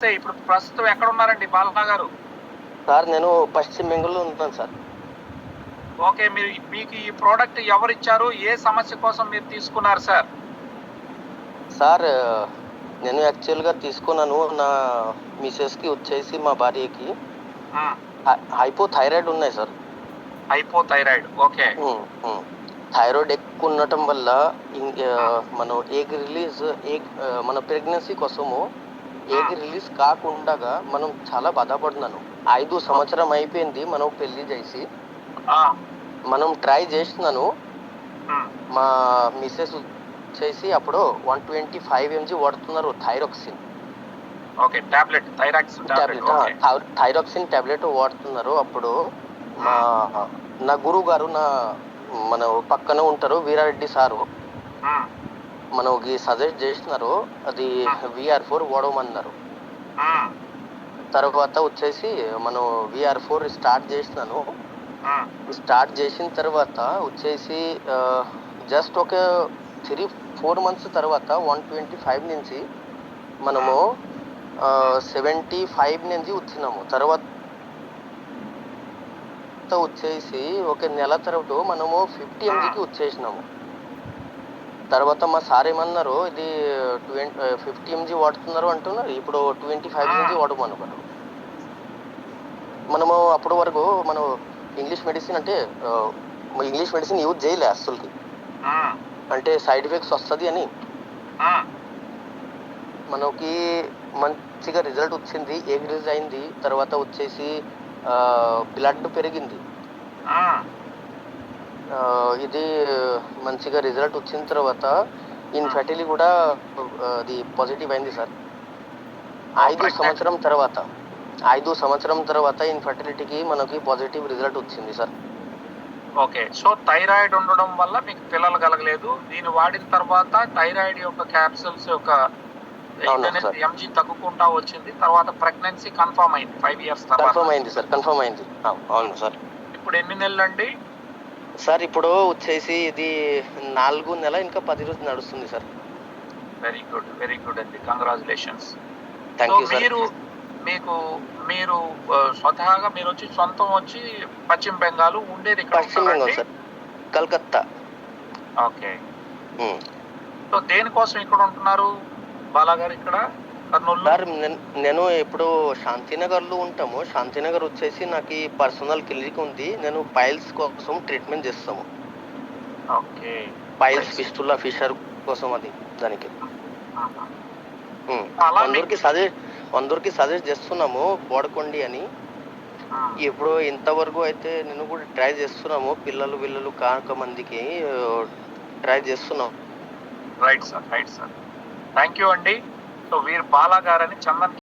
ఇప్పుడు ప్రస్తుతం ఎక్కడ ఉన్నారండి బాలన్న గారు? సార్ నేను పశ్చిమ బెంగాల్లో ఉంటాను సార్. ఓకే. మీకు ఈ ప్రోడక్ట్ ఎవరిచ్చారు? ఏ సమస్య కోసం మీరు తీసుకున్నారు సార్? సార్ నేను యాక్చువల్‌గా తీసుకున్నాను. నా మిసెస్‌కి వచ్చేసి మా భార్యకి హ్మ్. హైపోథైరాయిడ్ ఉన్నాయి సార్. హైపోథైరాయిడ్. ఓకే. థైరాయిడ్ ఎక్కువ ఉండటం వల్ల మనం మన ప్రెగ్నెన్సీ కోసము ఎగ్ రిలీజ్ కాకుండగా మనం చాలా బాధపడుతున్నాను. 5 సంవత్సరం అయిపోయింది మనం పెళ్లి చేసి. మనం ట్రై చేస్తున్నాను. మా మిసెస్ వచ్చేసి అప్పుడు 125 mg వాడుతున్నారు thyroxine. Okay. Tablet tablet. Okay. Thyroxine tablet వాడుతున్నారు. అప్పుడు నా గురువు గారు మన పక్కన ఉంటారు వీరారెడ్డి సారు. మనకి సజెస్ట్ చేసినారు. అది VR4 వాడమన్నారు. తర్వాత వచ్చేసి మనం VR4 స్టార్ట్ చేసినాను. స్టార్ట్ చేసిన తర్వాత వచ్చేసి జస్ట్ ఒక 3-4 months తర్వాత 125 నుంచి మనము 75 నుంచి వచ్చినాము. తర్వాత వచ్చేసి ఒక నెల తర్వాత మనము 50 mgకి వచ్చేసినాము. తర్వాత మా సార్ ఏమన్నారు, ఇది 50 mg వాడుతున్నారు అంటున్నారు, ఇప్పుడు 25 mg వాడమన్నారు. మనము అప్పటి వరకు మనం ఇంగ్లీష్ మెడిసిన్ యూజ్ చేయలే అస్సలకి. అంటే సైడ్ ఎఫెక్ట్స్ వస్తుంది అని. మనకి మంచిగా రిజల్ట్ వచ్చింది. ఎగ్ రిలీజ్ అయింది. తర్వాత వచ్చేసి బ్లడ్ పెరిగింది. ఇది మంచిగా రిజల్ట్ వచ్చిన తర్వాత ఇన్ఫర్టిలిటీ కూడా అది పాజిటివ్ అయింది సార్. 5 సంవత్సరం తర్వాత ఇన్ఫర్టిలిటీకి మనకి పాజిటివ్ రిజల్ట్ వచ్చింది సార్. ఓకే. సో థైరాయిడ్ ఉండడం వల్ల మీకు పిల్లలు కలగలేదు. దీన్ని వాడిన తర్వాత థైరాయిడ్ యొక్క క్యాప్సూల్స్ యొక్క ఎంజీ తగ్గుకుంటా వచ్చింది. తర్వాత ప్రెగ్నెన్సీ కన్ఫర్మ్ అయింది 5 years తర్వాత. కన్ఫర్మ్ అయింది. అవును సార్. ఇప్పుడు ఎన్ని నెలలు అండి సార్? ఇప్పుడు వచ్చేసి ఇది 4 నెలలు ఇంకా 10 రోజులు నడుస్తుంది సార్. వెరీ గుడ్ అండి. కంగ్రాచులేషన్స్. మీరు స్వతహాగా మీరు వచ్చి సొంతం వచ్చి పశ్చిమ బెంగాల్, ఉండేది ఇక్కడ సార్, కలకత్తా. ఓకే. సో దేనికోసం ఇక్కడ ఉంటున్నారు బాలాగారు ఇక్కడ కర్నూలు? సార్ నేను ఇప్పుడు శాంతినగర్లో ఉంటాము. శాంతినగర్ వచ్చేసి నాకు పర్సనల్ క్లినిక్ ఉంది. నేను పైల్స్ కోసం ట్రీట్మెంట్ చేస్తాము. ఓకే. పైల్స్, ఫిస్టులా, ఫిషర్ కోసం అది దానికి అందరికి సజెస్ట్ చేస్తున్నాము వాడుకోండి అని. ఇప్పుడు ఇంతవరకు అయితే నేను కూడా ట్రై చేస్తున్నాము. పిల్లలు కాక మందికి ట్రై చేస్తున్నాం. Right sir. థ్యాంక్ యూ అండి. సో వీరు బాలా గారని చందన్